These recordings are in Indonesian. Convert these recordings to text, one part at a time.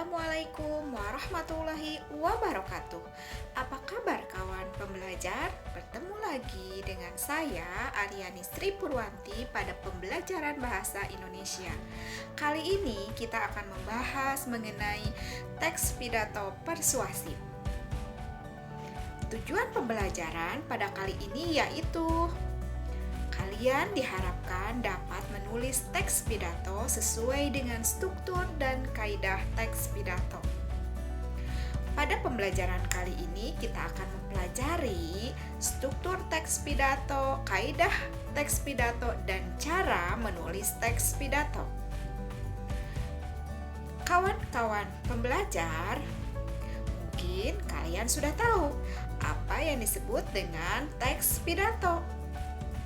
Assalamualaikum warahmatullahi wabarakatuh. Apa kabar kawan pembelajar? Bertemu lagi dengan saya Aryani Sri Purwanti pada pembelajaran bahasa Indonesia. Kali ini kita akan membahas mengenai teks pidato persuasif. Tujuan pembelajaran pada kali ini yaitu kalian diharapkan dapat menulis teks pidato sesuai dengan struktur dan kaidah teks pidato. Pada pembelajaran kali ini kita akan mempelajari struktur teks pidato, kaidah teks pidato, dan cara menulis teks pidato. Kawan-kawan pembelajar, mungkin kalian sudah tahu apa yang disebut dengan teks pidato.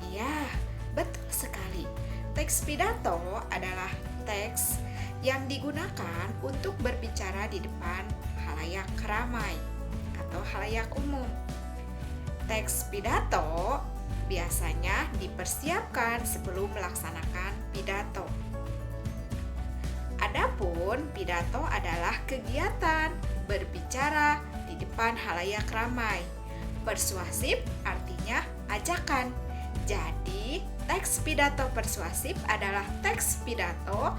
Ya, betul sekali. Teks pidato adalah teks yang digunakan untuk berbicara di depan halayak ramai atau halayak umum. Teks pidato biasanya dipersiapkan sebelum melaksanakan pidato. Adapun pidato adalah kegiatan berbicara di depan halayak ramai. Persuasif artinya ajakan. Jadi, teks pidato persuasif adalah teks pidato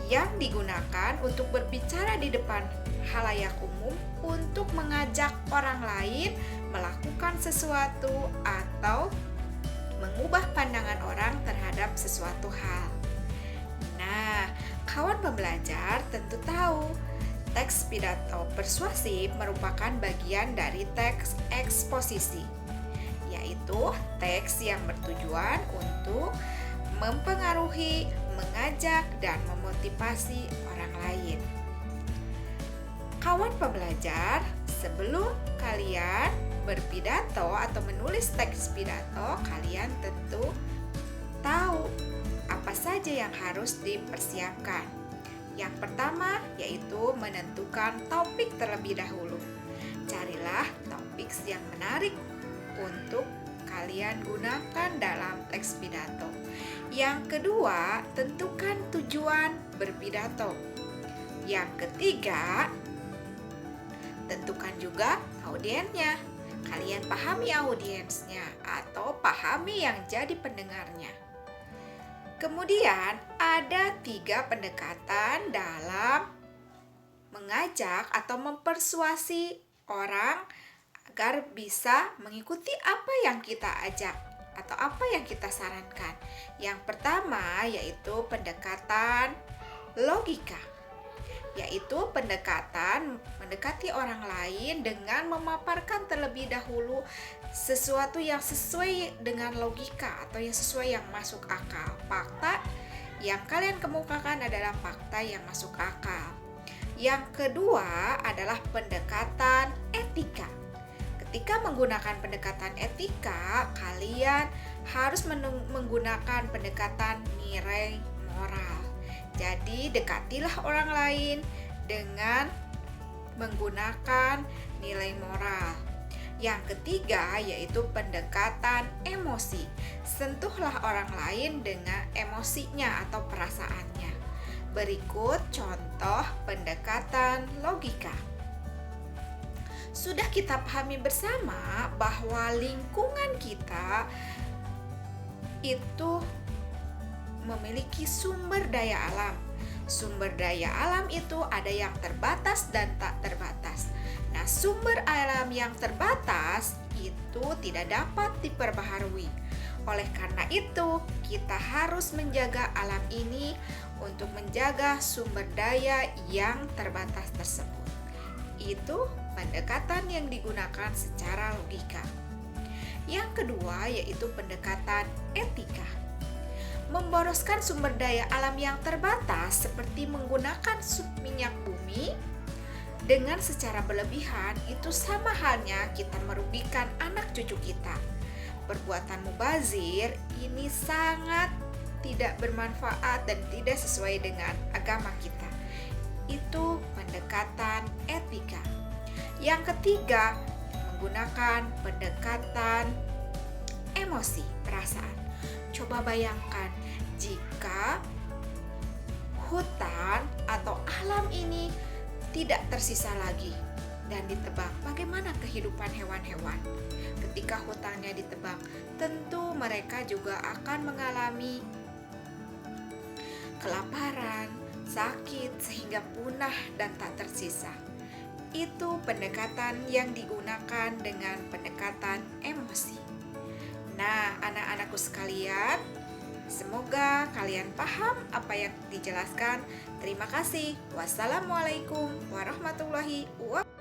yang digunakan untuk berbicara di depan halayak umum untuk mengajak orang lain melakukan sesuatu atau mengubah pandangan orang terhadap sesuatu hal. Nah, kawan pembelajar tentu tahu teks pidato persuasif merupakan bagian dari teks eksposisi, yaitu teks yang bertujuan untuk mempengaruhi, mengajak, dan memotivasi orang lain. Kawan pembelajar, sebelum kalian berpidato atau menulis teks pidato, kalian tentu tahu apa saja yang harus dipersiapkan. Yang pertama yaitu menentukan topik terlebih dahulu. Carilah topik yang menarik untuk kalian gunakan dalam teks pidato. Yang kedua, tentukan tujuan berpidato. Yang ketiga, tentukan juga audiensnya. Kalian pahami audiensnya atau pahami yang jadi pendengarnya. Kemudian ada 3 pendekatan dalam mengajak atau mempersuasi orang agar bisa mengikuti apa yang kita ajak atau apa yang kita sarankan. Yang pertama yaitu pendekatan logika, yaitu pendekatan mendekati orang lain dengan memaparkan terlebih dahulu sesuatu yang sesuai dengan logika atau yang sesuai yang masuk akal. Fakta yang kalian kemukakan adalah fakta yang masuk akal. Yang kedua adalah pendekatan etika. Ketika menggunakan pendekatan etika, kalian harus menggunakan pendekatan nilai moral. Jadi, dekatilah orang lain dengan menggunakan nilai moral. Yang ketiga yaitu pendekatan emosi. Sentuhlah orang lain dengan emosinya atau perasaannya. Berikut contoh pendekatan logika. Sudah kita pahami bersama bahwa lingkungan kita itu memiliki sumber daya alam. Sumber daya alam itu ada yang terbatas dan tak terbatas. Nah, sumber alam yang terbatas itu tidak dapat diperbaharui. Oleh karena itu, kita harus menjaga alam ini untuk menjaga sumber daya yang terbatas tersebut. Itu pendekatan yang digunakan secara logika. Yang kedua yaitu pendekatan etika. Memboroskan sumber daya alam yang terbatas seperti menggunakan minyak bumi dengan secara berlebihan itu sama halnya kita merugikan anak cucu kita. Perbuatan mubazir ini sangat tidak bermanfaat dan tidak sesuai dengan agama kita. Itu pendekatan etika. Yang ketiga, menggunakan pendekatan emosi, perasaan. Coba bayangkan jika hutan atau alam ini tidak tersisa lagi dan ditebang. Bagaimana kehidupan hewan-hewan? Ketika hutannya ditebang, tentu mereka juga akan mengalami kelaparan, sakit, sehingga punah dan tak tersisa. Itu pendekatan yang digunakan dengan pendekatan emosi. Nah, anak-anakku sekalian, semoga kalian paham apa yang dijelaskan. Terima kasih. Wassalamualaikum warahmatullahi wabarakatuh.